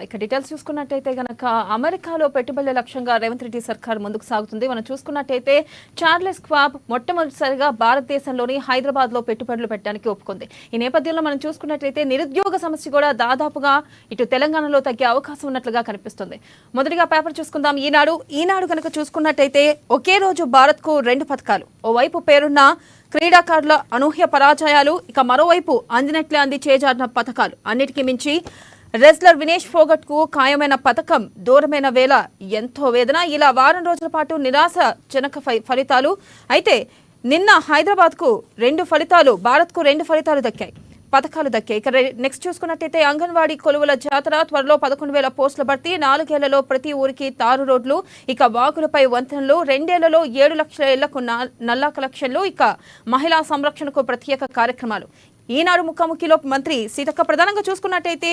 ఇక డీటెయిల్స్ చూసుకున్నట్టయితే గనక అమెరికాలో పెట్టుబడుల లక్ష్యంగా రేవంత్ రెడ్డి సర్కార్ ముందుకు సాగుతుంది. మనం చూసుకున్నట్టయితే చార్లెస్ క్వాబ్ మొట్టమొదటిసారిగా భారతదేశంలోని హైదరాబాద్ లో పెట్టుబడులు పెట్టడానికి ఒప్పుకుంది. ఈ నేపథ్యంలో మనం చూసుకున్నట్లయితే నిరుద్యోగ సమస్య కూడా దాదాపుగా ఇటు తెలంగాణలో తగ్గే అవకాశం ఉన్నట్లుగా కనిపిస్తుంది. మొదటిగా పేపర్ చూసుకుందాం. ఈనాడు కనుక చూసుకున్నట్టయితే ఒకే రోజు భారత్ కు 2 పథకాలు. ఓవైపు పేరున్న క్రీడాకారుల అనూహ్య పరాజయాలు, ఇక మరోవైపు అందినట్లే అంది చేజారిన పథకాలు. అన్నిటికీ మించి రెజ్లర్ వినేష్ ఫోగట్ కు ఖాయమైన పథకం దూరమైన వేళ ఎంతో వేదన. ఇలా వారం రోజుల పాటు నిరాశజనక ఫలితాలు. అయితే నిన్న హైదరాబాద్ కు 2 ఫలితాలు, భారత్ కు 2 ఫలితాలు దక్కాయి, పథకాలు దక్కాయి. ఇక నెక్స్ట్ చూసుకున్నట్టయితే అంగన్వాడీ కొలువుల జాతర, త్వరలో 11,000 పోస్టుల భర్తీ, 4 ఏళ్లలో ప్రతి ఊరికి తారు రోడ్లు, ఇక వాగులపై వంతెనలు, 2 ఏళ్లలో 7 లక్షల ఇళ్లకు నల్లా కలెక్షన్లు, ఇక మహిళా సంరక్షణకు ప్రత్యేక కార్యక్రమాలు. ఈనాడు ముఖాముఖిలో మంత్రి సీతక్క ప్రధానంగా చూసుకున్నట్టయితే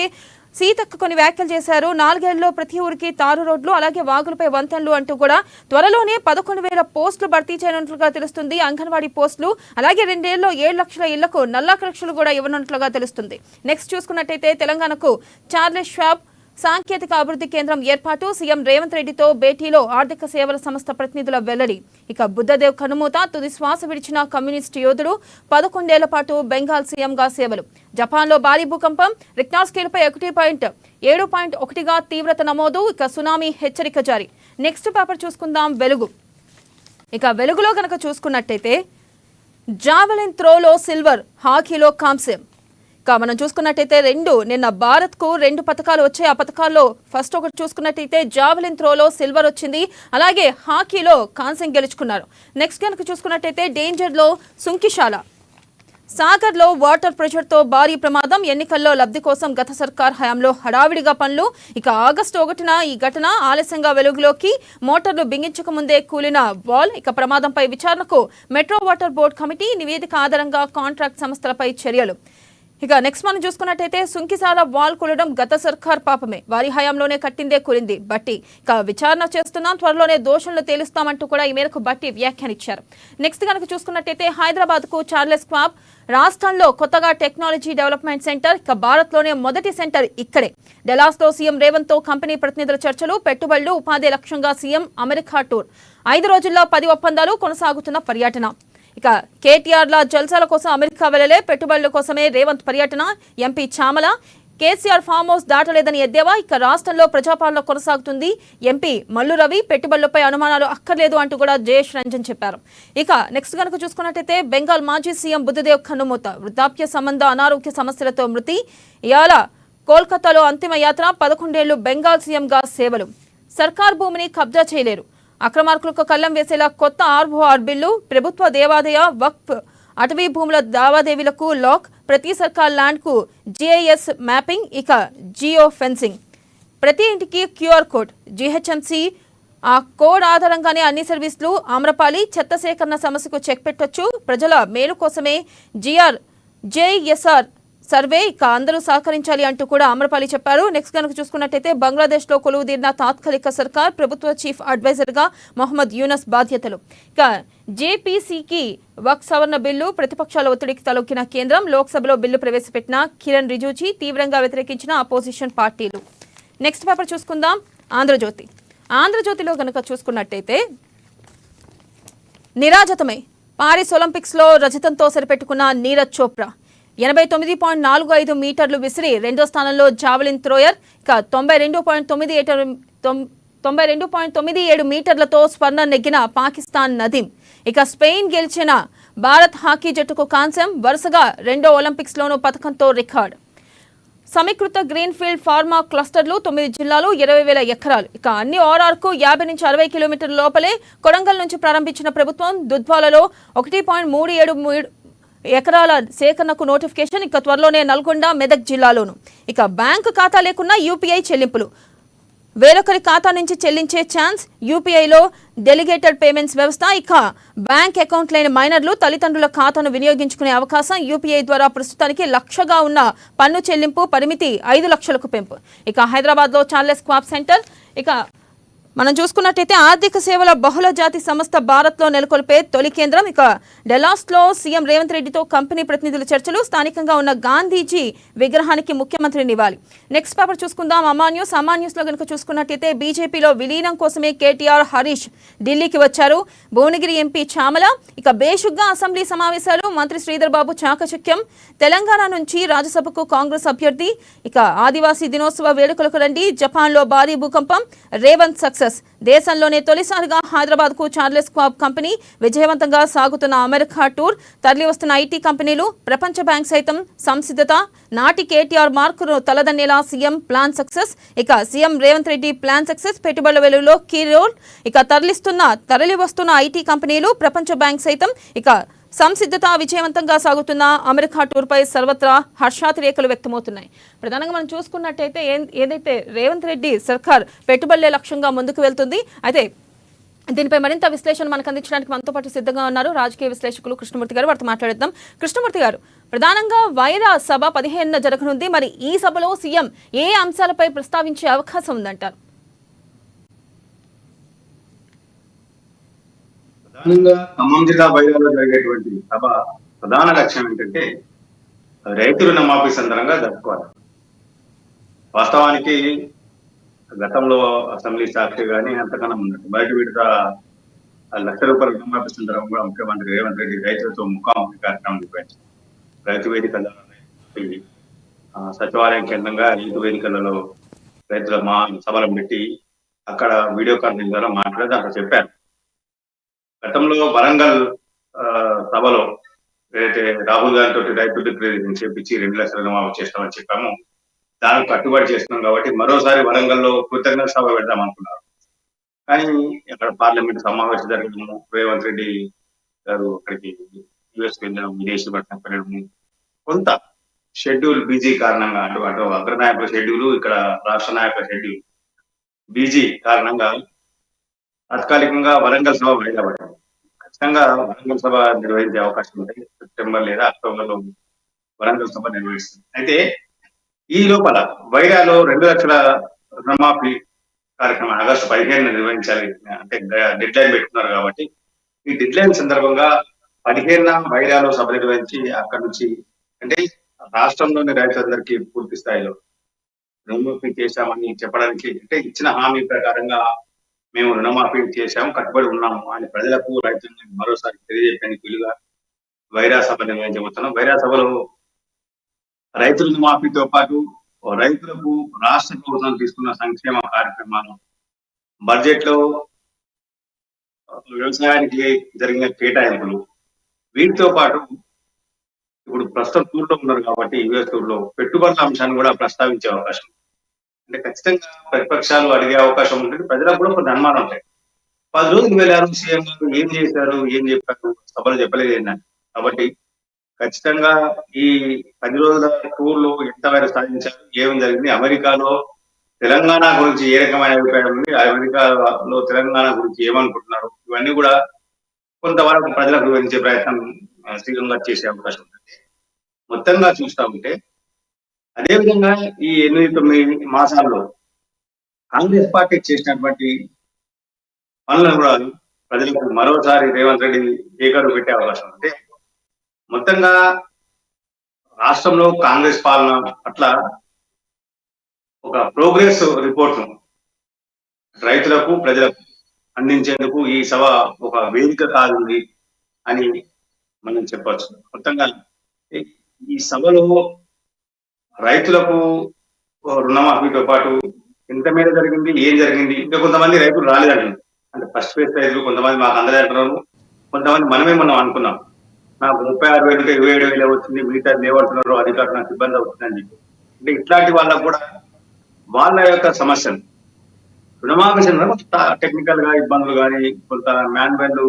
సీతక్క కొన్ని వ్యాఖ్యలు చేశారు. 4 ఏళ్లలో ప్రతి ఊరికి తారు రోడ్లు, అలాగే వాగులపై వంతెనలు అంటూ కూడా త్వరలోనే 11,000 పోస్టులు భర్తీ చేయనున్నట్లుగా తెలుస్తుంది. అంగన్వాడీ పోస్టులు, అలాగే 2 ఏళ్లలో 7 లక్షల ఇళ్లకు నల్లా కలెక్షన్లు కూడా ఇవ్వనున్నట్లుగా తెలుస్తుంది. నెక్స్ట్ చూసుకున్నట్టయితే తెలంగాణకు చార్లెస్ షాబ్ సాంకేతిక అభివృద్ధి కేంద్రం ఏర్పాటు, సీఎం రేవంత్ రెడ్డితో భేటీలో ఆర్థిక సేవల సంస్థ ప్రతినిధుల వెల్లడి. ఇక బుద్ధదేవ్ కనుమూత, తుది శ్వాస విడిచిన కమ్యూనిస్టు యోధుడు, 11 ఏళ్ల పాటు బెంగాల్ సీఎంగా సేవలు. జపాన్లో భారీ భూకంపం, రిక్టార్ స్కేల్పై 7.1గా తీవ్రత నమోదు, ఇక సునామీ హెచ్చరిక జారీ. నెక్స్ట్ పేపర్ చూసుకుందాం. వెలుగు. ఇక వెలుగులో కనుక చూసుకున్నట్టయితే జావెలిన్ త్రోలో సిల్వర్, హాకీలో కాంస్యం. మనం చూసుకున్నట్టయితే నిన్న భారత్ కు 2 పథకాలు వచ్చాయి. ఆ పథకాల్లో ఫస్ట్ ఒకటి చూసుకున్నట్టయితే జావెలిన్ త్రోలో సిల్వర్ వచ్చింది, అలాగే హాకీలో కాంస్యం గెలుచుకున్నారు. నెక్స్ట్ కనుక చూసుకున్నట్టయితే డేంజర్ లో సుంకిశాల, సాగర్ లో వాటర్ ప్రెషర్ తో భారీ ప్రమాదం, ఎన్నికల్లో లబ్ధి కోసం గత సర్కార్ హయాంలో హడావిడిగా పనులు. ఇక ఆగస్టు 1న ఈ ఘటన ఆలస్యంగా వెలుగులోకి, మోటార్లు బిగించక ముందే కూలిన వాల్. ఇక ప్రమాదంపై విచారణకు మెట్రో వాటర్ బోర్డు కమిటీ, నివేదిక ఆధారంగా కాంట్రాక్ట్ సంస్థలపై చర్యలు. ఇక నెక్స్ట్ మనం చూసుకున్నట్టయితే సుంకిశాల వాల్ కూలడం గత సర్కార్ పాపమే, వారి హయాంలోనే కట్టిందే కూలింది బట్టి. ఇక విచారణ చేస్తున్నాం, త్వరలోనే దోషులను తేలుస్తామంటూ కూడా ఈ మేరకు బట్టి వ్యాఖ్యానించారు. నెక్స్ట్ కనుక చూసుకున్నట్టయితే హైదరాబాద్ కు చార్లెస్ క్వాబ్, రాష్ట్రంలో కొత్తగా టెక్నాలజీ డెవలప్మెంట్ సెంటర్, ఇక భారత్ లోనే మొదటి సెంటర్ ఇక్కడే. డెలాస్ లో సీఎం రేవంత్ తో కంపెనీ ప్రతినిధుల చర్చలు, పెట్టుబడులు, ఉపాధి లక్ష్యంగా సీఎం అమెరికా టూర్, 5 రోజుల్లో 10 ఒప్పందాలు, కొనసాగుతున్న పర్యటన. ఇక కేటీఆర్ల జల్సాల కోసం అమెరికా వెళ్లలే, పెట్టుబడుల కోసమే రేవంత్ పర్యటన. MP Chamala, KCR farm house దాటలేదని ఎద్దేవా. ఇక రాష్ట్రంలో ప్రజాపాలన కొనసాగుతుంది. ఎంపీ మల్లు రవి, పెట్టుబడులపై అనుమానాలు అక్కర్లేదు అంటూ కూడా జయేష్ రంజన్ చెప్పారు. ఇక నెక్స్ట్ కనుక చూసుకున్నట్టయితే బెంగాల్ మాజీ సీఎం బుద్ధదేవ్ కన్నుమూత, వృద్ధాప్య సంబంధ అనారోగ్య సమస్యలతో మృతి. ఇవాళ కోల్కతాలో అంతిమ యాత్ర, 11 ఏళ్లు బెంగాల్ సీఎంగా సేవలు. సర్కార్ భూమిని కబ్జా చేయలేరు, అక్రమార్కులకు కళ్లం వేసేలా కొత్త ఆర్ఓఆర్ బిల్లు. ప్రభుత్వ దేవాదాయ, వక్ఫ్, అటవీ భూముల లావాదేవీలకు లాక్. ప్రతి సర్కార్ ల్యాండ్ కు జిఐఎస్ మ్యాపింగ్, ఇక జియో ఫెన్సింగ్. ప్రతి ఇంటికి క్యూఆర్ కోడ్. జీహెచ్ఎంసీ ఆ కోడ్ ఆధారంగానే అన్ని సర్వీసులు. ఆమ్రపాలి చెత్త సేకరణ సమస్యకు చెక్ పెట్టొచ్చు. ప్రజల మేలు కోసమే జేఎస్ఆర్ సర్వే, ఇక అందరూ సహకరించాలి అంటూ కూడా ఆమ్రపాలి చెప్పారు. నెక్స్ట్ కనుక చూసుకున్నట్టయితే బంగ్లాదేశ్ లో కొలువుదీరిన తాత్కాలిక సర్కార్, ప్రభుత్వ చీఫ్ అడ్వైజర్ గా మొహమ్మద్ యూనస్ బాధ్యతలు. ఇక జేపీసీకి వక్ఫ్ సవరణ బిల్లు, ప్రతిపక్షాల ఒత్తిడికి తలొక్కిన కేంద్రం. లోక్సభలో బిల్లు ప్రవేశపెట్టిన కిరణ్ రిజిజు, తీవ్రంగా వ్యతిరేకించిన అపోజిషన్ పార్టీలు. నెక్స్ట్ పేపర్ చూసుకుందాం. ఆంధ్రజ్యోతి. ఆంధ్రజ్యోతిలో కనుక చూసుకున్నట్టయితే నిరాజతమై పారిస్ ఒలింపిక్స్ లో రజతంతో సరిపెట్టుకున్న నీరజ్ చోప్రా, 89.45 మీటర్లు విసిరి 2వ స్థానంలో జావెలిన్ థ్రోయర్. ఇక 92.97 మీటర్లతో స్వర్ణం నెగ్గిన పాకిస్తాన్ నదీం. ఇక స్పెయిన్ గెలిచిన భారత్ హాకీ జట్టుకు కాంస్యం, వరుసగా 2వ ఒలింపిక్స్ లోనూ పథకంతో రికార్డ్. సమీకృత గ్రీన్ ఫీల్డ్ ఫార్మా క్లస్టర్లు, 9 జిల్లాలు, 20,000 ఎకరాలు. ఇక అన్ని ఓఆర్ఆర్ కు 50 నుంచి 60 కిలోమీటర్ల లోపలే. కొడంగల్ నుంచి ప్రారంభించిన ప్రభుత్వం దుద్వాలలో 1.37 ఎకరాల సేకరణకు నోటిఫికేషన్. ఇక త్వరలోనే నల్గొండ, మెదక్ జిల్లాలోను. ఇక బ్యాంకు ఖాతా లేకున్నా యూపీఐ చెల్లింపులు, వేరొకరి ఖాతా నుంచి చెల్లించే ఛాన్స్. యూపీఐలో డెలిగేటెడ్ పేమెంట్స్ వ్యవస్థ. ఇక బ్యాంక్ అకౌంట్ లేని మైనర్లు తల్లిదండ్రుల ఖాతాను వినియోగించుకునే అవకాశం. యూపీఐ ద్వారా ప్రస్తుతానికి 1,00,000గా ఉన్న పన్ను చెల్లింపు పరిమితి 5 లక్షలకు పెంపు. ఇక హైదరాబాద్ లో చార్లెస్ క్వాబ్ సెంటర్. ఇక మనం చూసుకున్నట్టయితే ఆర్థిక సేవల బహుళ జాతి సంస్థ భారత్లో నెలకొల్పే తొలి కేంద్రం. ఇక డెలాస్లో సీఎం రేవంత్ రెడ్డితో కంపెనీ ప్రతినిధుల చర్చలు. స్థానికంగా ఉన్న గాంధీజీ విగ్రహానికి ముఖ్యమంత్రి నివాళి. నెక్స్ట్ పేపర్ చూసుకుందాం. అమాన్యూస్ లో కనుక చూసుకున్నట్టయితే బీజేపీలో విలీనం కోసమే కేటీఆర్, హరీష్ ఢిల్లీకి వచ్చారు. భువనగిరి ఎంపీ చామల. ఇక బేషుగ్గా అసెంబ్లీ సమావేశాలు. మంత్రి శ్రీధర్ బాబు చాకచక్యం. తెలంగాణ నుంచి రాజ్యసభకు కాంగ్రెస్ అభ్యర్థి. ఇక ఆదివాసీ దినోత్సవ వేడుకలకు రండి. జపాన్లో భారీ భూకంపం. రేవంత్ సక్సెస్. దేశంలోనే తొలిసారిగా హైదరాబాద్ కు చార్లెస్ క్వాబ్ కంపెనీ. విజయవంతంగా సాగుతున్న అమెరికా టూర్. తరలి వస్తున్న ఐటీ కంపెనీలు. ప్రపంచ బ్యాంక్ సైతం సంసిద్ధత. నాటి కేటీఆర్ మార్కును తలదన్నేలా సీఎం ప్లాన్ సక్సెస్. ఇక CM Revanth Reddy plan success. పెట్టుబడుల వెలుగులో కీ రోల్. ఇక తరలి వస్తున్న ఐటీ కంపెనీలు. ప్రపంచ బ్యాంక్ సైతం. ఇక సంసిద్ధత. విజయవంతంగా సాగుతున్న అమెరికా టూర్పై సర్వత్రా హర్షాతిరేకలు వ్యక్తమవుతున్నాయి. ప్రధానంగా మనం చూసుకున్నట్టయితే ఏదైతే రేవంత్ రెడ్డి సర్కార్ పెట్టుబడులే లక్ష్యంగా ముందుకు వెళ్తుంది. అయితే దీనిపై మరింత విశ్లేషణ మనకు అందించడానికి మనతో పాటు సిద్ధంగా ఉన్నారు రాజకీయ విశ్లేషకులు కృష్ణమూర్తి గారు. వారితో మాట్లాడేద్దాం. కృష్ణమూర్తి గారు, ప్రధానంగా వైరా సభ 15న జరగనుంది. మరి ఈ సభలో సీఎం ఏ అంశాలపై ప్రస్తావించే అవకాశం ఉందంటారు? ప్రధానంగా ఖమ్మం జిల్లా వైరాలో జరిగేటువంటి సభ ప్రధాన లక్ష్యం ఏంటంటే రైతు రుణమాఫీ సందర్భంగా జరుపుకోవాలి. వాస్తవానికి గతంలో అసెంబ్లీ సాక్షి కానీ అంతకన్నా ఉన్నట్టు బయట విడత ₹1,00,000 రుణమాఫీ సందర్భంగా ముఖ్యమంత్రి రేవంత్ రెడ్డి రైతులతో ముఖాముఖి కార్యక్రమం నిర్వహించారు. రైతు వేదికల సచివాలయం కేంద్రంగా రైతు వేదికలలో రైతుల సభలను పెట్టి అక్కడ వీడియో కాన్ఫరెన్స్ ద్వారా మాట్లాడి అక్కడ చెప్పారు. గతంలో వరంగల్ సభలో ఏదైతే రాహుల్ గాంధీ తోటి రైతు డిక్లరేషన్ చేపించి 2,00,000 రుణమాఫీ చేస్తామని చెప్పాము. దానికి కట్టుబడి చేస్తున్నాం కాబట్టి మరోసారి వరంగల్లో కృతజ్ఞత సభ పెడదాం అనుకున్నారు. కానీ అక్కడ పార్లమెంట్ సమావేశం జరగడము, రేవంత్ రెడ్డి గారు అక్కడికి యుఎస్ వెళ్ళడం, విదేశీ పట్టణం వెళ్ళడము, కొంత షెడ్యూల్ బిజీ కారణంగా అటు అగ్రనాయకుల షెడ్యూల్, ఇక్కడ రాష్ట్ర నాయకుల షెడ్యూల్ బిజీ కారణంగా తాత్కాలికంగా వరంగల్ సభ వాయిదా పడింది. ఖచ్చితంగా వరంగల్ సభ నిర్వహించే అవకాశం ఉంటుంది. సెప్టెంబర్ లేదా అక్టోబర్లో వరంగల్ సభ నిర్వహిస్తుంది. అయితే ఈ లోపల వైరాలో 2,00,000 రుణమాఫీ కార్యక్రమం ఆగస్టు 15న నిర్వహించాలి అంటే డెడ్ లైన్ పెట్టుకున్నారు. కాబట్టి ఈ డెడ్ లైన్ సందర్భంగా 15న వైరాలో సభ నిర్వహించి అక్కడి నుంచి అంటే రాష్ట్రంలోని రైతులందరికీ పూర్తి స్థాయిలో రుణమాఫీ చేశామని చెప్పడానికి, అంటే ఇచ్చిన హామీ ప్రకారంగా మేము రుణమాఫీ చేశాము, కట్టుబడి ఉన్నాము అని ప్రజలకు రైతులను మరోసారి తెలియజేయడానికి వీలుగా వైరా సభ నిర్వహించబోతున్నాం. వైరా సభలో రైతు రుణమాఫీతో పాటు రైతులకు రాష్ట్ర ప్రభుత్వం తీసుకున్న సంక్షేమ కార్యక్రమాలు, బడ్జెట్ లో వ్యవసాయానికి జరిగిన కేటాయింపులు, వీటితో పాటు ఇప్పుడు ప్రస్తుతం టూర్లో ఉన్నారు కాబట్టి యుఎస్ టూర్లో పెట్టుబడుల అంశాన్ని కూడా ప్రస్తావించే అవకాశం. అంటే ఖచ్చితంగా ప్రతిపక్షాలు అడిగే అవకాశం ఉంటుంది. ప్రజలకు కూడా కొంత అనుమానం ఉంటాయి. 10 రోజులు వెళ్ళారు, సీఎం గారు ఏం చేశారు, ఏం చెప్పారు, సభలు చెప్పలేదు ఏంటంటే. కాబట్టి ఖచ్చితంగా ఈ 10 రోజుల టూర్లో ఎంతవరకు సాధించారు, ఏం జరిగింది, అమెరికాలో తెలంగాణ గురించి ఏ రకమైన అభిప్రాయం ఉంది, అమెరికాలో తెలంగాణ గురించి ఏమనుకుంటున్నారు, ఇవన్నీ కూడా కొంతవరకు ప్రజలకు వివరించే ప్రయత్నం సీఎం గారు చేసే అవకాశం ఉంటుంది. మొత్తంగా చూస్తా ఉంటే అదేవిధంగా ఈ 8-9 మాసాల్లో కాంగ్రెస్ పార్టీ చేసినటువంటి పనులను కూడా ప్రజలకు మరోసారి రేవంత్ రెడ్డి ఏకరు పెట్టే అవకాశం ఉంది. మొత్తంగా రాష్ట్రంలో కాంగ్రెస్ పాలన పట్ల ఒక ప్రోగ్రెస్ రిపోర్ట్ రైతులకు ప్రజలకు అందించేందుకు ఈ సభ ఒక వేదిక కానుంది అని మనం చెప్పవచ్చు. మొత్తంగా ఈ సభలో రైతులకు రుణమాఫీతో పాటు ఎంత మేర జరిగింది, ఏం జరిగింది, ఇంకా కొంతమంది రైతులు రాలేదంటున్నారు. అంటే ఫస్ట్ ఫేజ్ రైతులు కొంతమంది మాకు అందలేదంటున్నారు, కొంతమంది మనం అనుకున్నాం నాకు 36,000 ఉంటే 27,000 వచ్చింది, మిగతా లేవంటున్నారు, అధికారులు నాకు ఇబ్బంది అవుతుందని చెప్పి. అంటే ఇట్లాంటి వాళ్ళకు కూడా వాళ్ళ యొక్క సమస్యలు రుణమాఫీ టెక్నికల్ గా ఇబ్బందులు కానీ కొంత మాన్యువల్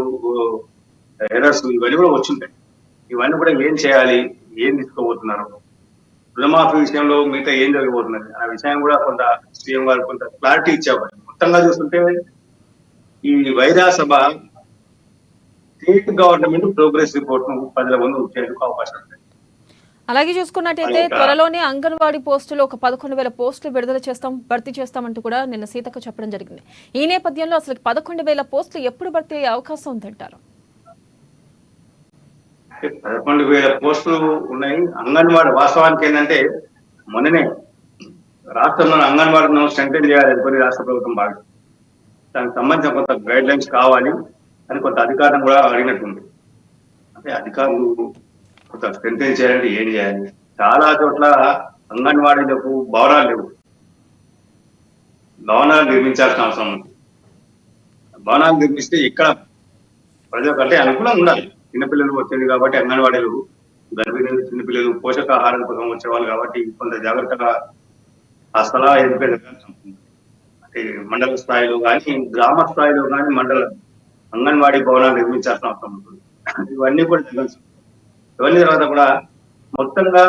ఎర్రర్స్ ఇవన్నీ కూడా వచ్చుంటాయి. ఇవన్నీ కూడా ఏం చేయాలి, ఏం తీసుకోబోతున్నారు, రుణమాఫీ విషయంలో మిగతా ఏం జరగబోతున్నది ఆ విషయం కూడా కొంత సీఎం గారు కొంత క్లారిటీ ఇచ్చేవారు. మొత్తంగా చూస్తుంటే ఈ వైరా సభ స్టేట్ గవర్నమెంట్ ప్రోగ్రెస్ రిపోర్ట్ ను ప్రజల ముందు ఉంచేందుకు అవకాశం ఉంది. అలాగే చూసుకున్నట్టయితే త్వరలోనే అంగన్వాడీ పోస్టులు ఒక 11,000 పోస్టులు విడుదల చేస్తాం, భర్తీ చేస్తామంటూ కూడా నిన్న సీతక్క చెప్పడం జరిగింది. ఈ నేపథ్యంలో అసలు 11,000 పోస్టులు ఎప్పుడు భర్తీ అయ్యే అవకాశం ఉందంటారు? 11,000 పోస్టులు ఉన్నాయి. అంగన్వాడీ వాస్తవానికి ఏంటంటే మొన్ననే రాష్ట్రంలో అంగన్వాడీను స్ట్రెంథెన్ చేయాలని కొన్ని రాష్ట్ర ప్రభుత్వం భావిస్తుంది. దానికి సంబంధించిన కొంత గైడ్ లైన్స్ కావాలి అని కొంత అధికారం కూడా అడిగినట్టుంది. అంటే అధికారులు కొంత స్ట్రెంథెన్ చేయాలంటే ఏం చేయాలి? చాలా చోట్ల అంగన్వాడీలకు భవనాలు లేవు. భవనాలు నిర్మించాల్సిన అవసరం ఉంది. భవనాలు నిర్మిస్తే ఇక్కడ ప్రజలకు అంటే అనుకూలంగా ఉండాలి. చిన్నపిల్లలు వచ్చేది కాబట్టి అంగన్వాడీలు గర్భిణీలు చిన్నపిల్లలు పోషకాహారం కోసం వచ్చేవాళ్ళు కాబట్టి కొంత జాగ్రత్తగా ఆ స్థలాలు ఎంపిక జరగాల్సి ఉంటుంది. అంటే మండల స్థాయిలో కానీ గ్రామ స్థాయిలో కానీ అంగన్వాడీ భవనాలు నిర్మించాల్సిన అవసరం ఉంటుంది. ఇవన్నీ కూడా జరగాల్సి ఉంటుంది. ఇవన్నీ తర్వాత కూడా మొత్తంగా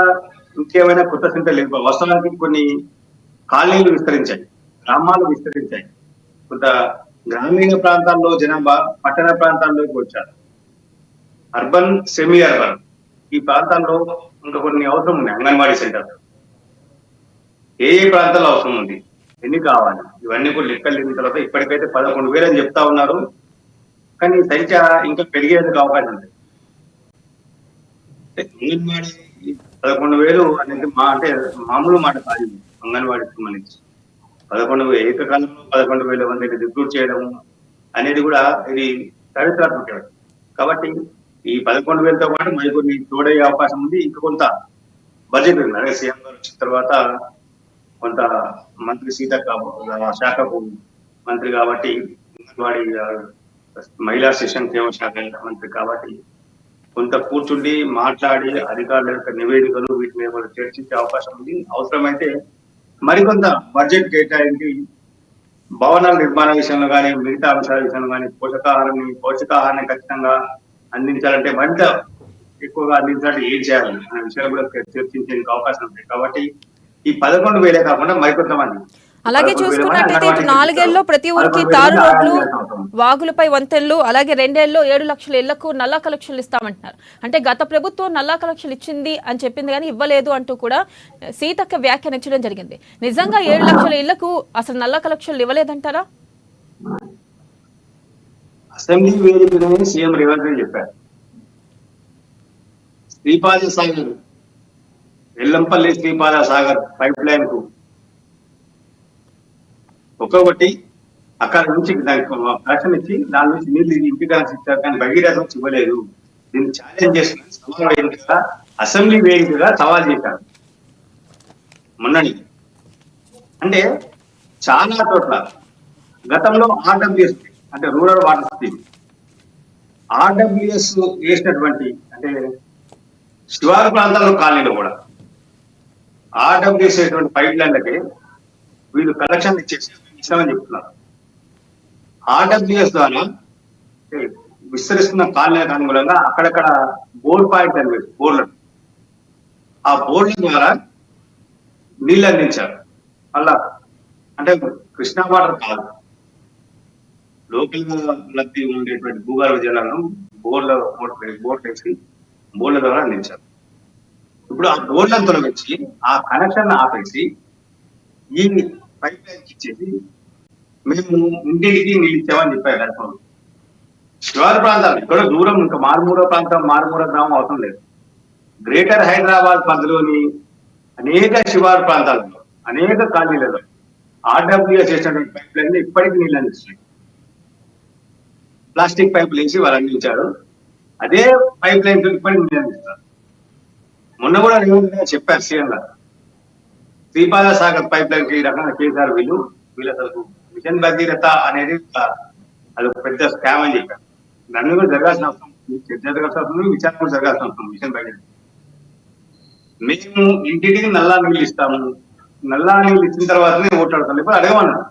ఇంకేమైనా కొత్త సెంటర్ లేదు. వాస్తవానికి కొన్ని కాలనీలు విస్తరించాయి, గ్రామాలు విస్తరించాయి. కొంత గ్రామీణ ప్రాంతాల్లో జనాభా పట్టణ ప్రాంతాల్లోకి వచ్చారు. అర్బన్ సెమీ అర్బన్ ఈ ప్రాంతాల్లో ఇంకా కొన్ని అవసరం ఉన్నాయి. అంగన్వాడీ సెంటర్ ఏ ప్రాంతాల్లో అవసరం ఉంది, ఎన్ని కావాలి, ఇవన్నీ కూడా లెక్కలు లేని తర్వాత ఇప్పటికైతే 11,000 అని చెప్తా ఉన్నారు. కానీ సంఖ్య ఇంకా పెరిగేందుకు అవకాశం ఉంది. అంగన్వాడీ 11,000 అనేది అంటే మామూలు మాట కాదు. అంగన్వాడీకి సంబంధించి 11,000 ఏకకాలంలో 11,000 మందిని రిక్రూట్ చేయడం అనేది కూడా ఇది చారిత్రాత్మకం. కాబట్టి ఈ 11,000తో పాటు మరికొన్ని తోడయ్యే అవకాశం ఉంది. ఇంకా కొంత బడ్జెట్ ఉంది. అదే సీఎం గారు వచ్చిన తర్వాత కొంత మంత్రి సీతక్క శాఖకు మంత్రి కాబట్టి అంగన్వాడీ మహిళా శిశు క్షేమ శాఖ మంత్రి కాబట్టి కొంత కూర్చుండి మాట్లాడి అధికారుల యొక్క నివేదికలు వీటి మీద కూడా చర్చించే అవకాశం ఉంది. అవసరమైతే మరికొంత బడ్జెట్ కేటాయించి భవనాల నిర్మాణ విషయంలో కానీ మిగతా అంశాల విషయంలో కానీ పౌష్టికాహారాన్ని ఖచ్చితంగా అందించాలంటే మరింత ఎక్కువగా అందించాలంటే ఏం చేయాలి అనే విషయాలు కూడా చర్చించేందుకు అవకాశం ఉంది. కాబట్టి ఈ 11,000 కాకుండా మరికొంతమంది అలాగే చూసుకున్నట్టయితే ఇటు 4 ఏళ్లలో ప్రతి ఊరికి తారు రోడ్లు, వాగులపై వంతెనలు, అలాగే 2 ఏళ్లలో 7 లక్షల ఇళ్లకు నల్లా కలెక్షన్లు ఇస్తామంటున్నారు. అంటే గత ప్రభుత్వం నల్లా కలెక్షన్లు ఇచ్చింది అని చెప్పింది కానీ ఇవ్వలేదు అంటూ కూడా సీతక్క వ్యాఖ్యానించడం జరిగింది. నిజంగా 7 లక్షల ఇళ్లకు అసలు నల్లా కలెక్షన్లు ఇవ్వలేదంటారా? అసెంబ్లీ వేదికనే సీఎం రేవంత్ రెడ్డి చెప్పారు. శ్రీపాద సాగర్ ఎల్లంపల్లి శ్రీపాద సాగర్ పైప్ లైన్ కు ఒక్కొక్కటి అక్కడ నుంచి దానికి కనెక్షన్ ఇచ్చి దాని నుంచి నీళ్లు ఇంటి కనెక్షన్ ఇచ్చారు. కానీ భగీరథ నుంచి ఇవ్వలేదు. దీన్ని ఛాలెంజ్ చేస్తున్నారు. సవాల్ వేదికగా అసెంబ్లీ వేదికగా సవాల్ చేశారు మొన్నని. అంటే చాలా చోట్ల గతంలో ఆర్డబ్ల్యూఎస్ అంటే రూరల్ వాటర్ స్కీమ్ ఆర్డబ్ల్యూఎస్ వేసినటువంటి అంటే శివారు ప్రాంతాల్లో కాలనీలో కూడా ఆర్డబ్ల్యూఎస్ వేసినటువంటి పైప్ లైన్లకి వీళ్ళు కలెక్షన్ ఇచ్చేసామని చెప్తున్నారు. ఆర్డబ్ల్యూఎస్ ద్వారా విస్తరిస్తున్న కాలనీలకు అనుగుణంగా అక్కడక్కడ బోర్ పాయింట్ అని బోర్లు, ఆ బోర్ల ద్వారా నీళ్ళు అందించారు. అలా అంటే కృష్ణా వాటర్ కాదు, లోకల్ గా లబ్ధి ఉండేటువంటి భూగర్భ జలాలను బోర్లు వేసి బోర్ల ద్వారా అందించారు. ఇప్పుడు ఆ బోర్లను తొలగించి ఆ కనెక్షన్ ఆపేసి ఈ పైప్ లైన్ ఇచ్చేసి మేము ఇంటికి నీళ్ళు ఇచ్చామని చెప్పారు. గతంలో శివారు ప్రాంతాలు ఇక్కడ దూరం ఇంకా మారుమూల గ్రామం అవసరం లేదు. గ్రేటర్ హైదరాబాద్ పరిధిలోని అనేక శివారు ప్రాంతాలలో అనేక కాలనీలలో ఆర్డబ్ల్యూఎస్ చేసినటువంటి పైప్ లైన్ ఇప్పటికీ నీళ్ళు అందిస్తున్నాయి. ప్లాస్టిక్ పైపులు వేసి వాళ్ళు అందించారు. అదే పైప్ లైన్ ఇప్పటికీ నీళ్ళు అందిస్తారు. మొన్న కూడా చెప్పారు సీఎం గారు, శ్రీపాద సాగర్ పైప్ లైన్ కి ఈ రకంగా కేసీఆర్ వీళ్ళు అసలు మిషన్ భగీరథ అనేది అది ఒక పెద్ద స్కామ్ అని చెప్పారు. దాన్ని కూడా జరగాల్సిన అవసరం, జరగాల్సిన అవసరం, విచారణ కూడా జరగాల్సిన అవసరం. మిషన్ భగీరథ మేము ఇంటికి నల్లా నీళ్ళు ఇస్తాము, నల్లా నీళ్ళు ఇచ్చిన తర్వాతనే ఓట్లాడతాం. ఇప్పుడు అడగమన్నారు.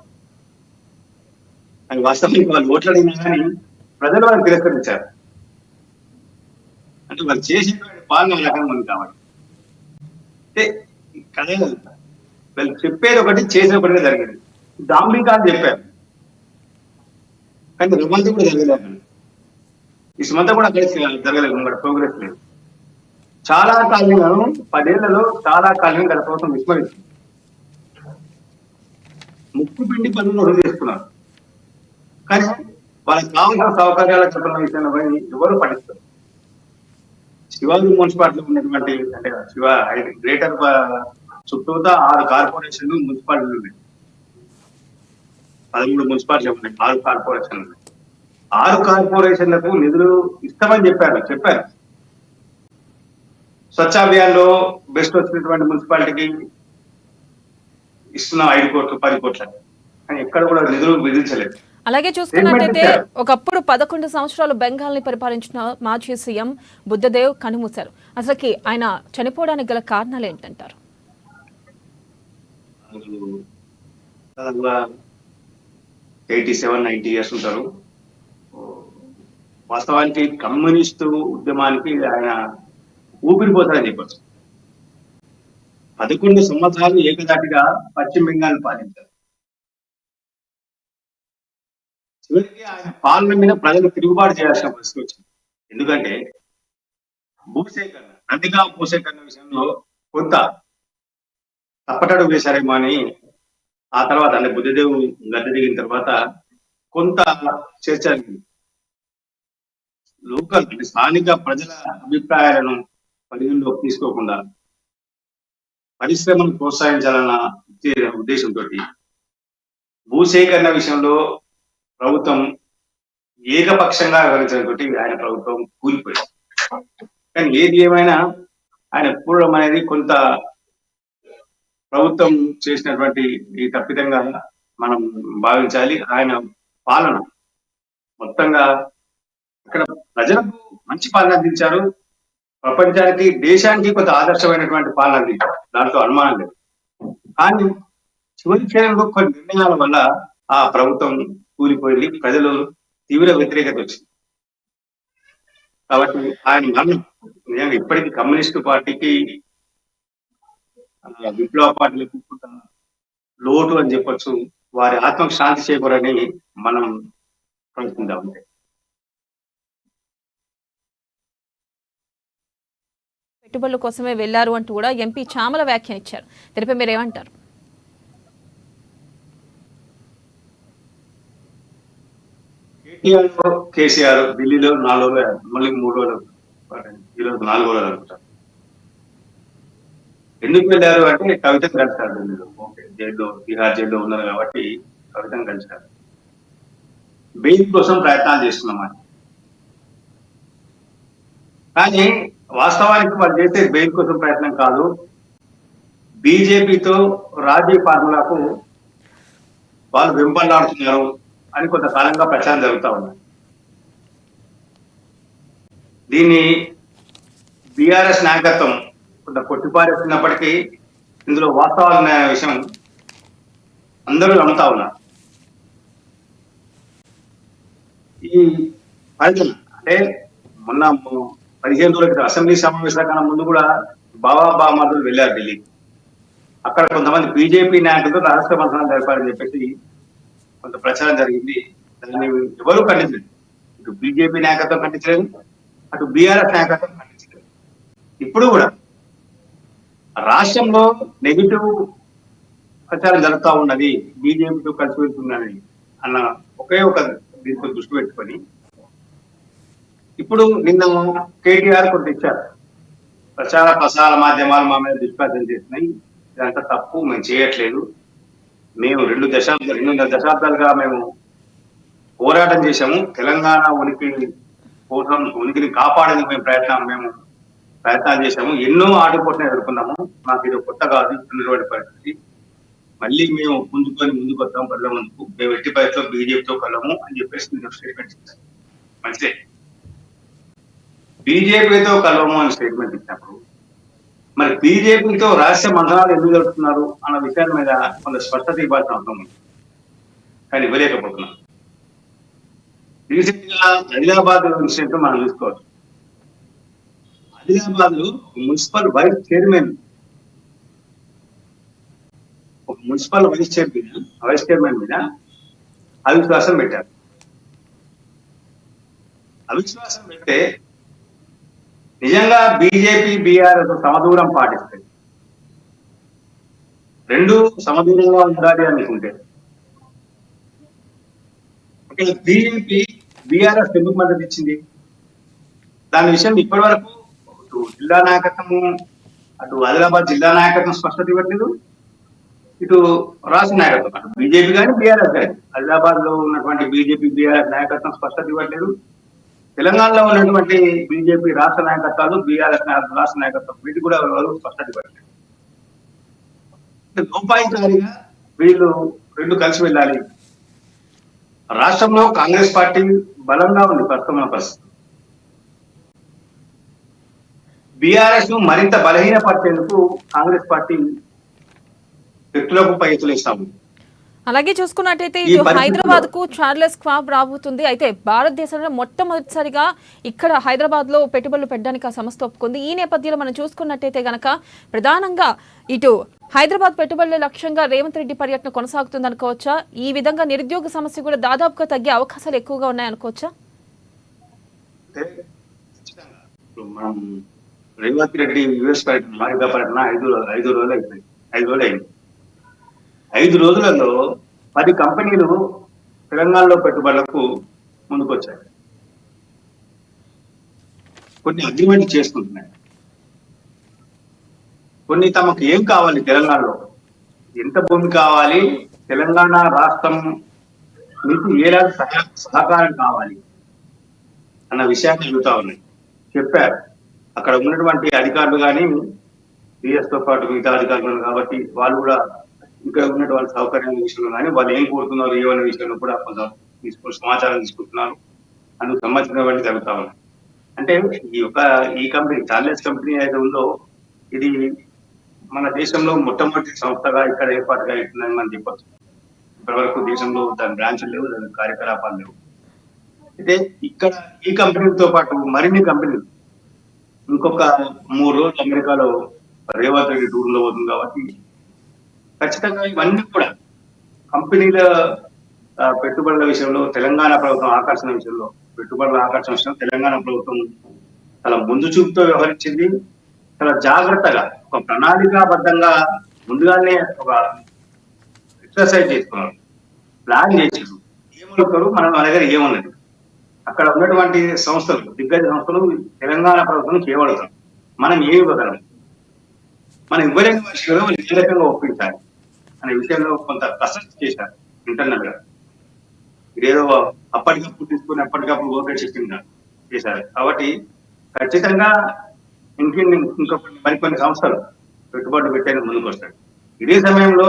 అది వాస్తవానికి వాళ్ళు ఓట్లాడినా కానీ ప్రజలు వాళ్ళు తిరస్కరించారు. అంటే వాళ్ళు చేసేటువంటి పాలన రకంగా ఉంది కాబట్టి అంటే కదే వాళ్ళు చెప్పేది ఒకటి చేసేది ఒకటిగా జరిగింది. డాంబికాలు చెప్పారు కానీ రమ్మంతా కూడా జరగలేదు. ఈ సుమంతా కూడా అక్కడ జరగలేదు, ప్రోగ్రెస్ లేదు. చాలా కాలనీలను 10 ఏళ్లలో చాలా కాలనీ గత ప్రభుత్వం విస్మరించింది. ముక్కు పిండి పనులు రుజువు చేస్తున్నారు, కానీ వాళ్ళకి కావాల్సిన సౌకర్యాల కల్పన విషయంలో ఎవరు పట్టిస్తారు. శివాజీ మున్సిపాలిటీలో ఉన్నటువంటి అంటే గ్రేటర్ చుట్టూతా 6 కార్పొరేషన్లు మున్సిపాలిటీలు ఉన్నాయి. 13 మున్సిపాలిటీలు ఉన్నాయి, 6 కార్పొరేషన్లు ఉన్నాయి. 6 కార్పొరేషన్లకు నిధులు ఇస్తామని చెప్పారు. స్వచ్ఛ అభియాన్ లో బెస్ట్ వచ్చినటువంటి మున్సిపాలిటీకి ఇస్తున్నాం 5 కోట్లు 10 కోట్లు, కానీ ఎక్కడ కూడా నిధులు విధించలేదు. అలాగే చూసుకున్నట్టయితే ఒకప్పుడు 11 సంవత్సరాలు బెంగాల్ ని పరిపాలించిన మాజీ సీఎం బుద్ధదేవ్ కనుమూశారు. అసలుకి ఆయన చనిపోవడానికి గల కారణాలు ఏంటంటారు? 87-90 ఇయర్స్ ఉంటారు. వాస్తవానికి కమ్యూనిస్టు ఉద్యమానికి ఆయన ఊపిరిపోతారని చెప్పచ్చు. 11 సంవత్సరాలు ఏకదాటిగా పశ్చిమ బెంగాల్ పాలించారు. చివరికి ఆయన పాలన మీద ప్రజలు తిరుగుబాటు చేయాల్సిన పరిస్థితి వచ్చింది. ఎందుకంటే భూసేకరణ, నందిగా భూసేకరణ విషయంలో కొంత తప్పటడుగు వేశారేమో అని ఆ తర్వాత అంటే బుద్ధదేవ్ గద్దె దిగిన తర్వాత కొంత చర్చ లోకల్ అంటే స్థానిక ప్రజల అభిప్రాయాలను పరిగణలోకి తీసుకోకుండా పరిశ్రమను ప్రోత్సహించాలన్న ఉద్దేశంతో భూసేకరణ విషయంలో ప్రభుత్వం ఏకపక్షంగా వ్యవహరించడంతో ఆయన ప్రభుత్వం కూలిపోయింది. కానీ ఏది ఏమైనా ఆయన కూడడం అనేది కొంత ప్రభుత్వం చేసినటువంటి ఈ తప్పిదంగా మనం భావించాలి. ఆయన పాలన మొత్తంగా ఇక్కడ ప్రజలకు మంచి పాలన అందించారు, ప్రపంచానికి దేశానికి కొంత ఆదర్శమైనటువంటి పాలన అందించారు, దాంట్లో అనుమానం లేదు. కానీ చివరి క్షణంలో కొన్ని నిర్ణయాల వల్ల ఆ ప్రభుత్వం కూలిపోయింది, ప్రజలు తీవ్ర వ్యతిరేకత వచ్చింది. కాబట్టి ఆయన మరణం నిజంగా ఇప్పటికీ కమ్యూనిస్టు పార్టీకి విప్లవ పార్టీలకు లోటు అని చెప్పొచ్చు. వారి ఆత్మకు శాంతి చేకూరని మనం ప్రయత్నిద్దాం. పెట్టుబడుల కోసమే వెళ్లారు అంటూ కూడా ఎంపీ చామల వ్యాఖ్యానించారు. దీనిపై మీరు ఏమంటారు? కేసీఆర్ ఢిల్లీలో 4 రోజులు, మళ్ళీ 3 రోజులు, ఈరోజు 4 రోజులు అనుకుంటారు. ఎందుకు వెళ్ళారు అంటే కవితను కలిశారు ఢిల్లీలో. ఓకే, జైల్లో తిహార్ జైల్లో ఉన్నారు కాబట్టి కవితను కలిశారు. బెయిల్ కోసం ప్రయత్నాలు చేస్తున్నామని. కానీ వాస్తవానికి వాళ్ళు చేసే బెయిల్ కోసం ప్రయత్నం కాదు, బీజేపీతో రాజీ ఫార్ములాకు వాళ్ళు వెంపలాడుతున్నారు అని కొంతకాలంగా ప్రచారం జరుగుతూ ఉంది. దీన్ని బీఆర్ఎస్ నాయకత్వం కొంత కొట్టిపారేస్తున్నప్పటికీ ఇందులో వాస్తవాలు ఉన్నాయనే విషయం అందరూ నమ్ముతా ఉన్నారు. ఈ ఫలితం అంటే మొన్న 15 రోజుల క్రితం అసెంబ్లీ సమావేశాల కన్నా ముందు కూడా బామాదులు వెళ్ళారు ఢిల్లీ. అక్కడ కొంతమంది బీజేపీ నాయకులతో రహస్య మంత్రాలు జరిపారని చెప్పేసి కొంత ప్రచారం జరిగింది. దాన్ని ఎవరూ ఖండించలేదు. ఇటు బీజేపీ నాయకత్వం ఖండించలేదు, అటు బీఆర్ఎస్ నాయకత్వం ఖండించలేదు. ఇప్పుడు కూడా రాష్ట్రంలో నెగిటివ్ ప్రచారం జరుగుతూ ఉన్నది, బీజేపీతో కలిసి వెళ్తున్నది అన్న ఒకే ఒక దీంతో దృష్టి పెట్టుకొని ఇప్పుడు నిన్న కేటీఆర్ కొంత ఇచ్చారు. ప్రచార ప్రసార మాధ్యమాలు మా మీద దుష్ప్రచారం చేస్తున్నాయి, ఇదంతా తప్పు, మేము చేయట్లేదు, మేము 2.5 దశాబ్దాలుగా మేము పోరాటం చేశాము, తెలంగాణ ఉనికి కోసం ఉనికిని కాపాడేందుకు మేము ప్రయత్నాలు చేశాము, ఎన్నో ఆటుపోట్లను ఎదుర్కొన్నాము, మాకు ఇది కొత్త కాదు ఉన్నటువంటి పరిస్థితి, మళ్ళీ మేము ముందుకు వస్తాం, ప్రజల ముందుకు మేము ఎట్టి పరిస్థితుల్లో బీజేపీతో కలము అని చెప్పేసి నేను స్టేట్మెంట్ ఇచ్చాను. మంచిదే, బీజేపీతో కలవము అని స్టేట్మెంట్ ఇచ్చినప్పుడు మరి బీజేపీతో రహస్య మంత్రాలు ఎందుకు జరుపుతున్నారు అన్న విషయాల మీద కొంత స్పష్టత ఇవ్వాల్సిన అవసరం ఉంది, కానీ ఇవ్వలేకపోతున్నాం. రీసెంట్ గా ఆదిలాబాద్ ఇన్సిడెంట్ మనం చూసుకోవచ్చు. ఆదిలాబాద్ లో మున్సిపల్ వైస్ చైర్మన్ మీద అవిశ్వాసం పెట్టారు. అవిశ్వాసం పెడితే నిజంగా బీజేపీ బీఆర్ఎస్ సమదూరం పాటిస్తాయి, రెండు సమదూరంగా ఉండాలి అనుకుంటే అంటే బీజేపీ బీఆర్ఎస్ ఎందుకు మద్దతు ఇచ్చింది? దాని విషయం ఇప్పటి వరకు అటు జిల్లా నాయకత్వము, అటు ఆదిలాబాద్ జిల్లా నాయకత్వం స్పష్టత ఇవ్వట్లేదు, ఇటు రాష్ట్ర నాయకత్వం అటు బీజేపీ కానీ బీఆర్ఎస్ కానీ ఆదిలాబాద్ లో ఉన్నటువంటి బీజేపీ బీఆర్ఎస్ నాయకత్వం స్పష్టత ఇవ్వట్లేదు. తెలంగాణలో ఉన్నటువంటి బీజేపీ రాష్ట్ర నాయకత్వాలు, బీఆర్ఎస్ రాష్ట్ర నాయకత్వం వీటి కూడా ఎవరు స్పష్టత ఇవ్వట్లేదు. లోపాయికారిగా వీళ్ళు రెండు కలిసి వెళ్ళాలి. రాష్ట్రంలో కాంగ్రెస్ పార్టీ బలంగా ఉంది ప్రస్తుతం పరిస్థితి. బీఆర్ఎస్ ను మరింత బలహీనపరిచేందుకు కాంగ్రెస్ పార్టీ వ్యక్తులకు పై ఎత్తులు ఇస్తాము. అలాగే చూసుకున్నట్టయితే ఇటు హైదరాబాద్ కు చార్లెస్ క్వాబ్ రాబోతుంది. అయితే భారతదేశంలో మొట్టమొదటిసారిగా ఇక్కడ హైదరాబాద్ లో పెట్టుబడులు పెట్టడానికి ఆ సంస్థ ఒప్పుకుంది. ఈ నేపథ్యంలో మనం చూసుకున్నట్టయితే గనక ప్రధానంగా ఇటు హైదరాబాద్ పెట్టుబడుల లక్ష్యంగా రేవంత్ రెడ్డి పర్యటన కొనసాగుతుంది అనుకోవచ్చా? ఈ విధంగా నిరుద్యోగ సమస్య కూడా దాదాపుగా తగ్గే అవకాశాలు ఎక్కువగా ఉన్నాయనుకోవచ్చా? మనం రేవంత్ రెడ్డి యుఎస్ పర్యటన, అమెరికా పర్యటన 5 రోజులు అయిపోయింది. 5 రోజులు అయింది. 5 రోజులలో 10 కంపెనీలు తెలంగాణలో పెట్టుబడులకు ముందుకొచ్చాయి. కొన్ని అగ్రిమెంట్ చేసుకుంటున్నాయి, కొన్ని తమకు ఏం కావాలి, తెలంగాణలో ఎంత భూమి కావాలి, తెలంగాణ రాష్ట్రం మీకు ఏలాంటి సహకారం కావాలి అన్న విషయాన్ని అడుగుతా ఉన్నాయి, చెప్పారు. అక్కడ ఉన్నటువంటి అధికారులు కానీ బిఎస్ తో పాటు మిగతా అధికారులు కాబట్టి వాళ్ళు కూడా ఇంకా ఉన్నటువంటి సౌకర్యాల విషయంలో కానీ వాళ్ళు ఏం కోరుతున్నారు ఏమనే విషయంలో కూడా కొంత సమాచారం తీసుకుంటున్నారు. అందుకు సంబంధించినటువంటి జరుగుతా ఉన్నాయి. అంటే ఈ కంపెనీ చార్లెస్ కంపెనీ ఏదైతే ఉందో ఇది మన దేశంలో మొట్టమొదటి సంస్థగా ఇక్కడ ఏర్పాటుగా అవుతుందని మనం చెప్పచ్చు. ఇప్పటి వరకు దేశంలో దాని బ్రాంచ్లు లేవు, దాని కార్యకలాపాలు లేవు. అయితే ఇక్కడ ఈ కంపెనీలతో పాటు మరిన్ని కంపెనీలు ఇంకొక 3 రోజులు అమెరికాలో రేవంత్ రెడ్డి టూర్ లో పోతుంది కాబట్టి ఖచ్చితంగా ఇవన్నీ కూడా కంపెనీల పెట్టుబడుల విషయంలో, తెలంగాణ ప్రభుత్వం ఆకర్షణ విషయంలో, పెట్టుబడుల ఆకర్షణ విషయంలో తెలంగాణ ప్రభుత్వం చాలా ముందు చూపుతో వ్యవహరించింది. చాలా జాగ్రత్తగా ఒక ప్రణాళికాబద్ధంగా ముందుగానే ఒక ఎక్సర్సైజ్ చేసుకున్నారు, ప్లాన్ చేసారు. ఏమనుకోరు మన దగ్గర ఏమున్నది, అక్కడ ఉన్నటువంటి సంస్థలు, దిగ్గజ సంస్థలు తెలంగాణ ప్రభుత్వం చేయబడతాం, మనం ఏమి ఇవ్వగలం, మనం ఇవ్వలేని విషయంలో వాళ్ళు ఏ రకంగా ఒప్పించాలి అనే విషయంలో కొంత కసరత్తు చేశారు ఇంటర్నల్ గా. ఇదేదో అప్పటికప్పుడు తీసుకుని అప్పటికప్పుడు ఓకే చెప్పింది చేశారు. కాబట్టి ఖచ్చితంగా ఇంకొక మరికొన్ని సంస్థలు పెట్టుబడులు పెట్టేందుకు ముందుకు వస్తాయి. ఇదే సమయంలో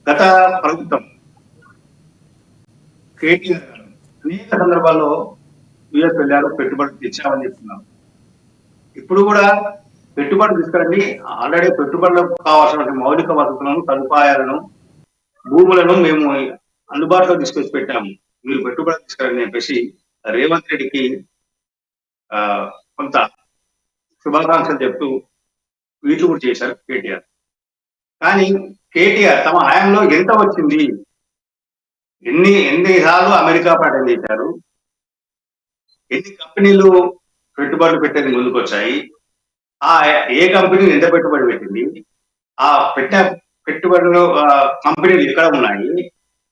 గత ప్రభుత్వం కేటీఆర్ గారు అనేక సందర్భాల్లో యుఎస్ వెళ్ళారు, పెట్టుబడులు తెచ్చామని చెప్తున్నారు. ఇప్పుడు కూడా పెట్టుబడులు తీసుకురండి, ఆల్రెడీ పెట్టుబడులకు కావాల్సిన మౌలిక వసతులను, సదుపాయాలను, భూములను మేము అందుబాటులో తీసుకొచ్చి పెట్టాము, మీరు పెట్టుబడులు తీసుకురండి చెప్పేసి రేవంత్ రెడ్డికి కొంత శుభాకాంక్షలు చెప్తూ వీట్లు కూడా చేశారు కేటీఆర్. కానీ కేటీఆర్ తమ హయాంలో ఎంత వచ్చింది, ఎన్నిసార్లు అమెరికా పర్యటన చేశారు, ఎన్ని కంపెనీలు పెట్టుబడులు పెట్టేది ముందుకు వచ్చాయి, ఏ కంపెనీ ఎంత పెట్టుబడి పెట్టింది, ఆ పెట్టుబడులు కంపెనీలు ఎక్కడ ఉన్నాయి,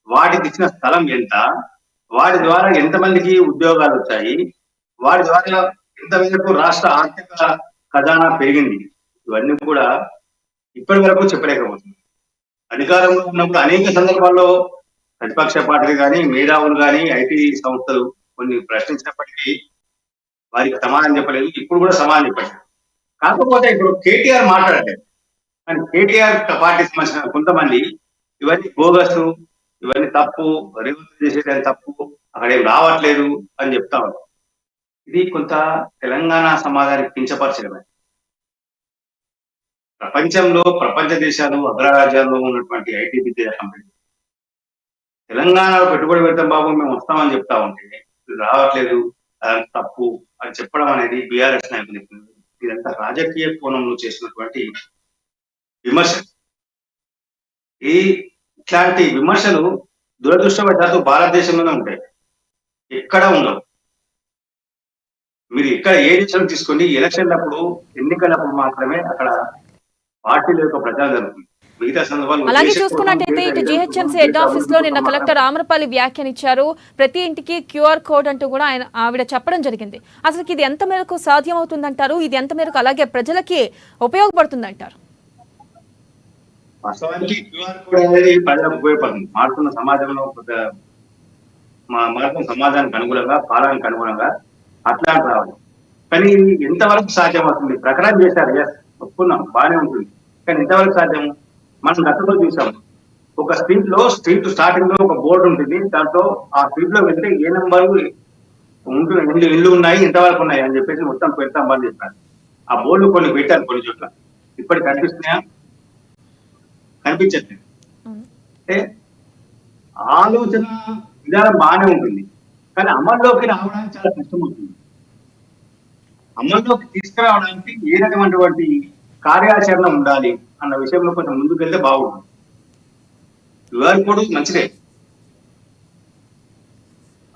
వాటికి ఇచ్చిన స్థలం ఎంత, వాటి ద్వారా ఎంతమందికి ఉద్యోగాలు వచ్చాయి, వాటి ద్వారా ఎంత మేరకు రాష్ట్ర ఆర్థిక ఖజానా పెరిగింది, ఇవన్నీ కూడా ఇప్పటి వరకు చెప్పలేకపోతుంది. అధికారంలో ఉన్నప్పుడు అనేక సందర్భాల్లో ప్రతిపక్ష పార్టీలు కానీ, మేధావులు కానీ, ఐటీ సంస్థలు కొన్ని ప్రశ్నించినప్పటికీ వారికి సమాధానం చెప్పలేదు. ఇప్పుడు కూడా సమాధానం చెప్పలేదు. కాకపోతే ఇప్పుడు కేటీఆర్ మాట్లాడలేదు. కానీ కేటీఆర్ పార్టీ సంబంధించిన కొంతమంది ఇవన్నీ బోగస్, ఇవన్నీ తప్పు, రేవంత్ చేసేది తప్పు, అక్కడ ఏం రావట్లేదు అని చెప్తా ఉన్నారు. ఇది కొంత తెలంగాణ సమాజానికి కించపరచడమే. ప్రపంచ దేశాలు, అగ్రరాజ్యాల్లో ఉన్నటువంటి ఐటీ విద్యా కంపెనీ తెలంగాణలో పెట్టుబడి పెడతాం బాబు, మేము వస్తామని చెప్తా ఉంటే ఇది రావట్లేదు, తప్పు అని చెప్పడం అనేది బీఆర్ఎస్ నాయకులు ఇదంతా రాజకీయ కోణంలో చేసినటువంటి విమర్శ. ఇట్లాంటి విమర్శలు దురదృష్టవశాత్తు భారతదేశంలోనే ఉంటాయి, ఎక్కడ ఉండవు. మీరు ఇక్కడ ఏ డిసిషన్ తీసుకొని ఎలక్షన్లప్పుడు ఎన్నికలప్పుడు మాత్రమే అక్కడ పార్టీల యొక్క ప్రచారం జరుగుతుంది. మిగతా సందర్భాలు అలాగే చూసుకున్నట్టయితే ఇటు జీహెచ్ఎంసీ హెడ్ ఆఫీస్ లో నిన్న కలెక్టర్ ఆమ్రపాలి వ్యాఖ్యానించారు. ప్రతి ఇంటికి క్యూఆర్ కోడ్ అంటూ కూడా ఆవిడ చెప్పడం జరిగింది. అసలు ఇది ఎంత మేరకు సాధ్యం అవుతుందంటారు? ఇది ఎంత మేరకు అలాగే ప్రజలకి ఉపయోగపడుతుందంటారు? వాస్తవానికి క్యూఆర్ కోడ్ అనేది ప్రజలకు ఉపయోగపడుతుంది. మారుతున్న సమాజంలో మారుతున్న సమాజానికి అనుగుణంగా, కాలానికి అనుగుణంగా అట్లా రావాలి. కానీ ఎంతవరకు సాధ్యం అవుతుంది? ప్రకటన చేశారు, ఎస్ ఒప్పుకున్నాం, బాగానే ఉంటుంది. కానీ ఎంతవరకు సాధ్యం? మనం గతంలో చూసాం, ఒక స్ట్రీట్ స్టార్టింగ్ లో ఒక బోర్డు ఉంటుంది. దాంట్లో ఆ స్ట్రీట్ లో వెళ్తే ఏ నెంబర్ ఉంటుంది, ఇల్లు ఉన్నాయి, ఎంతవరకు ఉన్నాయి అని చెప్పేసి మొత్తం పెడతాం అని చెప్పారు. ఆ బోర్డు కొన్ని పెట్టారు కొన్ని చోట్ల. ఇప్పటికి కనిపిస్తున్నాయా? కనిపించట్లేదు. అంటే ఆలోచన విధానం బాగానే ఉంటుంది, కానీ అమల్లోకి రావడానికి చాలా కష్టమవుతుంది. అమల్లోకి తీసుకురావడానికి ఏ రకమైనటువంటి కార్యాచరణ ఉండాలి అన్న విషయంలో కొంచెం ముందుకు వెళ్తే బాగుంటుంది. క్యూఆర్ కోడ్ మంచిదే.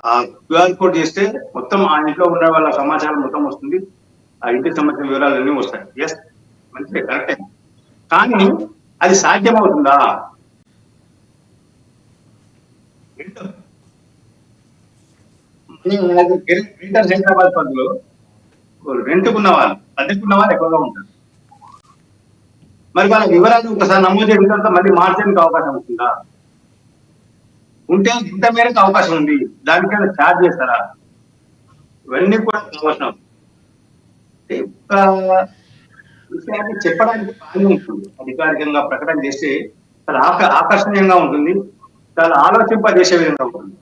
ఆ క్యూఆర్ కోడ్ చేస్తే మొత్తం ఆ ఇంట్లో ఉన్న వాళ్ళ సమాచారం మొత్తం వస్తుంది, ఆ ఇంటికి సంబంధించిన వివరాలు అన్నీ వస్తాయి. ఎస్ మంచిదే, కరెక్టే. కానీ అది సాధ్యమవుతుందా? గ్రేటర్ హైదరాబాద్ పరిధిలో రెంట్కున్న వాళ్ళు, అద్దెకున్న వాళ్ళు ఎక్కువగా ఉంటారు. మరి వాళ్ళ వివరాలు ఒకసారి నమోదు చేసిన తర్వాత మళ్ళీ మార్చడానికి అవకాశం ఉంటుందా? ఉంటే ఇంత మేరకు అవకాశం ఉంది, దానికైనా ఛార్జ్ చేస్తారా? ఇవన్నీ కూడా అవసరం. ఒక విషయాన్ని చెప్పడానికి బాగానే ఉంటుంది, అధికారికంగా ప్రకటన చేస్తే చాలా ఆకర్షణీయంగా ఉంటుంది, చాలా ఆలోచింపజేసే విధంగా ఉంటుంది.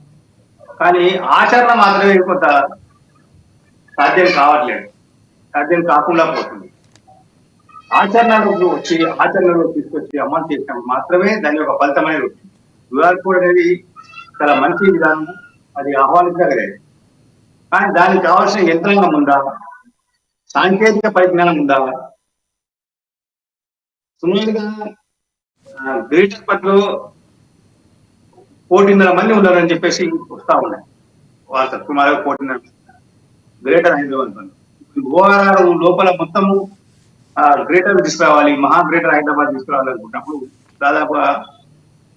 కానీ ఆచరణ మాత్రమే కొంత సాధ్యం కావట్లేదు, సాధ్యం కాకుండా పోతుంది. ఆచరణలో తీసుకొచ్చి అమలు చేసినప్పుడు మాత్రమే దాని యొక్క ఫలితం అనేది ఉంటుంది. క్యూఆర్ కోడ్ అనేది చాలా మంచి విధానం, అది ఆహ్వానించగలేదు. కానీ దానికి కావాల్సిన యంత్రాంగం ఉందా, సాంకేతిక పరిజ్ఞానం ఉందా? సుమారుగా గ్రేటర్ పట్లో 1,400 మంది ఉన్నారని చెప్పేసి వస్తా ఉన్నాయి వార్త. సుమారుగా 1,400 గ్రేటర్ హైదరాబాద్. ఓఆర్ఆర్ లోపల మొత్తము గ్రేటర్ తీసుకురావాలి, మహా గ్రేటర్ హైదరాబాద్ తీసుకురావాలనుకున్నప్పుడు దాదాపుగా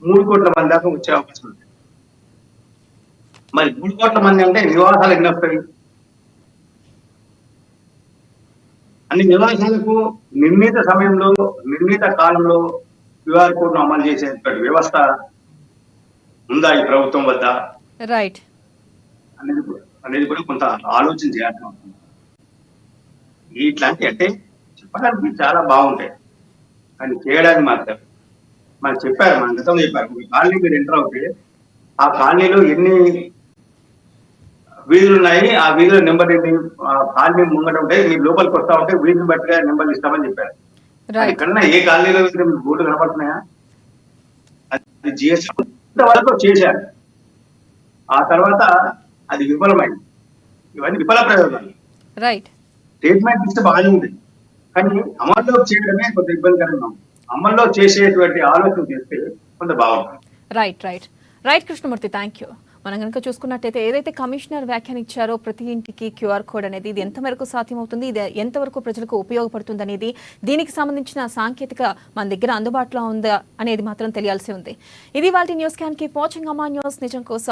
3 కోట్ల మంది దాకా వచ్చే అవకాశం ఉంది. మరి 3 కోట్ల మంది అంటే నివాసాలు ఎన్ని వస్తాయి? అన్ని నివాసాలకు నిర్ణీత సమయంలో, నిర్ణీత కాలంలో క్యూఆర్ కోడ్ ను అమలు చేసేటువంటి వ్యవస్థ ఉందా ఈ ప్రభుత్వం వద్ద? రైట్ అనేది కూడా కొంత ఆలోచన చేయాల్సి ఉంటుంది. ఇట్లాంటి అంటే చెప్పడానికి చాలా బాగుంటాయి, కానీ చేయడానికి మాత్రం మనకు చెప్పారు, మన గతంలో చెప్పారు. ఒక కాలనీ మీరు ఎంటర్ అవుతే ఆ కాలనీలో ఎన్ని వీధులు ఉన్నాయి, ఆ వీధుల నెంబర్ ఎన్ని, కాలనీ ముంగట ఉంటాయి, మీరు లోపలికి వస్తా ఉంటే వీధిని బట్టిగా నెంబర్లు ఇస్తామని చెప్పారు. ఎక్కడన్నా ఏ కాలనీలో మీకు బోర్డు కనపడుతున్నాయా? అది జిఎస్టీ వరకు చేశారు, ఆ తర్వాత అది విఫలమైంది. ఇవన్నీ విఫల ప్రయోగాలు. రైట్, స్టేట్మెంట్ ఇస్తే బాగానే ఉంది, కానీ అమల్లో చేయడమే కొంత ఇబ్బందికరంగా ఉంది. అమల్లో చేసేటువంటి ఆలోచన చేస్తే కొంత బాగుంటుంది. Right Krishnamurthy, thank you. మనం కనుక చూసుకున్నట్టయితే ఏదైతే కమిషనర్ వ్యాఖ్యానించారో ప్రతి ఇంటికి క్యూఆర్ కోడ్ అనేది, ఇది ఎంతవరకు సాధ్యమవుతుంది, ఇది ఎంతవరకు ప్రజలకు ఉపయోగపడుతుంది అనేది, దీనికి సంబంధించిన సాంకేతిక మన దగ్గర అందుబాటులో ఉందా అనేది మాత్రం తెలియాల్సి ఉంది. ఇది వాళ్ళ news can. Keep watching Ama news, నిజం కోసం.